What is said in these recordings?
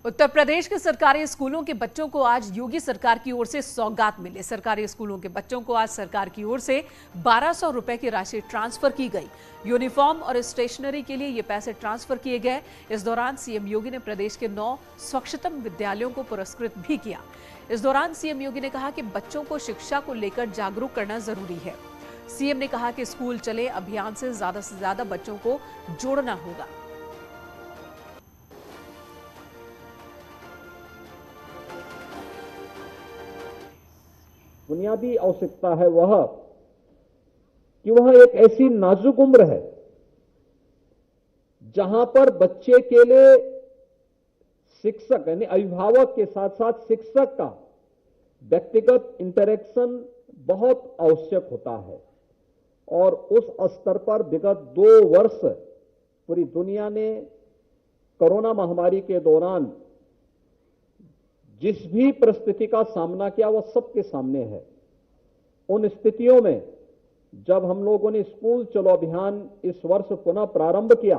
उत्तर प्रदेश के सरकारी स्कूलों के बच्चों को आज योगी सरकार की ओर से सौगात मिली। सरकारी स्कूलों के बच्चों को आज सरकार की ओर से 1200 रुपए की राशि ट्रांसफर की गई। यूनिफॉर्म और स्टेशनरी के लिए ये पैसे ट्रांसफर किए गए। इस दौरान सीएम योगी ने प्रदेश के 9 स्वच्छतम विद्यालयों को पुरस्कृत भी किया। इस दौरान सीएम योगी ने कहा कि बच्चों को शिक्षा को लेकर जागरूक करना जरूरी है। सीएम ने कहा कि स्कूल चले अभियान से ज्यादा बच्चों को जोड़ना होगा। बुनियादी आवश्यकता है वह कि वह एक ऐसी नाजुक उम्र है जहां पर बच्चे के लिए शिक्षक यानी अभिभावक के साथ साथ शिक्षक का व्यक्तिगत इंटरेक्शन बहुत आवश्यक होता है। और उस स्तर पर विगत 2 वर्ष पूरी दुनिया ने कोरोना महामारी के दौरान जिस भी परिस्थिति का सामना किया वह सबके सामने है। उन स्थितियों में जब हम लोगों ने स्कूल चलो अभियान इस वर्ष पुनः प्रारंभ किया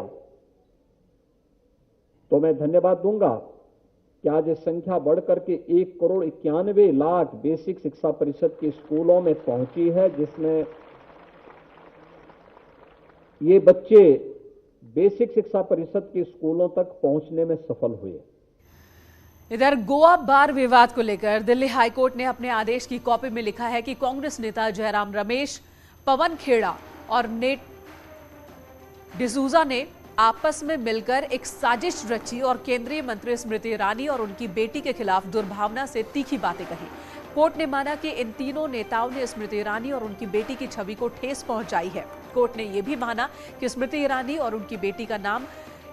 तो मैं धन्यवाद दूंगा कि आज ये संख्या बढ़कर के 1,91,00,000 बेसिक शिक्षा परिषद के स्कूलों में पहुंची है, जिसमें ये बच्चे बेसिक शिक्षा परिषद के स्कूलों तक पहुंचने में सफल हुए। इधर गोवा बार विवाद को लेकर दिल्ली हाईकोर्ट ने अपने आदेश की कॉपी में लिखा है कि कांग्रेस नेता जयराम रमेश, पवन खेड़ा और नेट डिसूजा ने आपस में मिलकर एक साजिश रची और केंद्रीय मंत्री स्मृति ईरानी और उनकी बेटी के खिलाफ दुर्भावना से तीखी बातें कही। कोर्ट ने माना कि इन तीनों नेताओं ने स्मृति ईरानी और उनकी बेटी की छवि को ठेस पहुंचाई है। कोर्ट ने यह भी माना कि स्मृति ईरानी और उनकी बेटी का नाम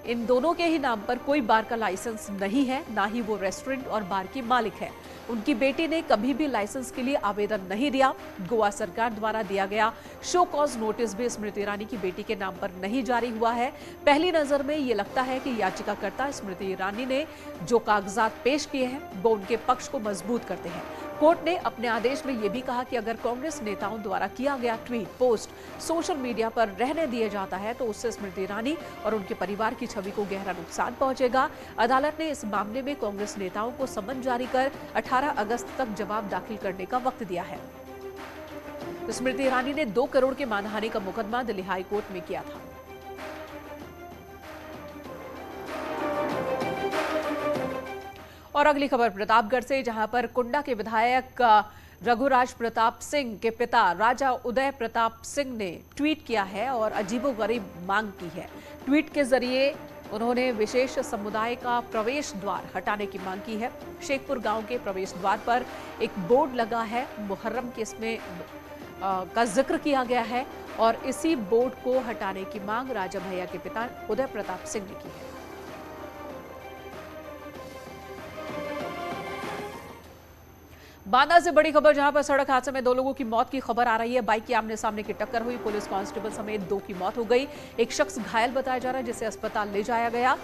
इन दोनों के ही नाम पर कोई बार का लाइसेंस नहीं है, ना ही वो रेस्टोरेंट और बार की मालिक है। उनकी बेटी ने कभी भी लाइसेंस के लिए आवेदन नहीं दिया। गोवा सरकार द्वारा दिया गया शो कॉज नोटिस भी स्मृति ईरानी की बेटी के नाम पर नहीं जारी हुआ है। पहली नजर में ये लगता है कि याचिकाकर्ता स्मृति ईरानी ने जो कागजात पेश किए हैं वो उनके पक्ष को मजबूत करते हैं। कोर्ट ने अपने आदेश में यह भी कहा कि अगर कांग्रेस नेताओं द्वारा किया गया ट्वीट पोस्ट सोशल मीडिया पर रहने दिया जाता है तो उससे स्मृति ईरानी और उनके परिवार की छवि को गहरा नुकसान पहुंचेगा। अदालत ने इस मामले में कांग्रेस नेताओं को समन जारी कर 18 अगस्त तक जवाब दाखिल करने का वक्त दिया है। स्मृति ईरानी ने 2 करोड़ के मानहानि का मुकदमा दिल्ली हाई कोर्ट में किया था। और अगली खबर प्रतापगढ़ से, जहां पर कुंडा के विधायक रघुराज प्रताप सिंह के पिता राजा उदय प्रताप सिंह ने ट्वीट किया है और अजीबोगरीब मांग की है। ट्वीट के जरिए उन्होंने विशेष समुदाय का प्रवेश द्वार हटाने की मांग की है। शेखपुर गांव के प्रवेश द्वार पर एक बोर्ड लगा है, मुहर्रम के इसमें का जिक्र किया गया है और इसी बोर्ड को हटाने की मांग राजा भैया के पिता उदय प्रताप सिंह ने की है। बांदा से बड़ी खबर, जहां पर सड़क हादसे में 2 लोगों की मौत की खबर आ रही है। बाइक की आमने सामने की टक्कर हुई, पुलिस कांस्टेबल समेत 2 की मौत हो गई। एक शख्स घायल बताया जा रहा है जिसे अस्पताल ले जाया गया।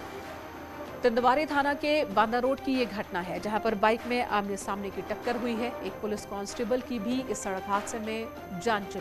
तिंदवारी थाना के बांदा रोड की ये घटना है, जहां पर बाइक में आमने सामने की टक्कर हुई है। एक पुलिस कांस्टेबल की भी इस सड़क हादसे में जान चली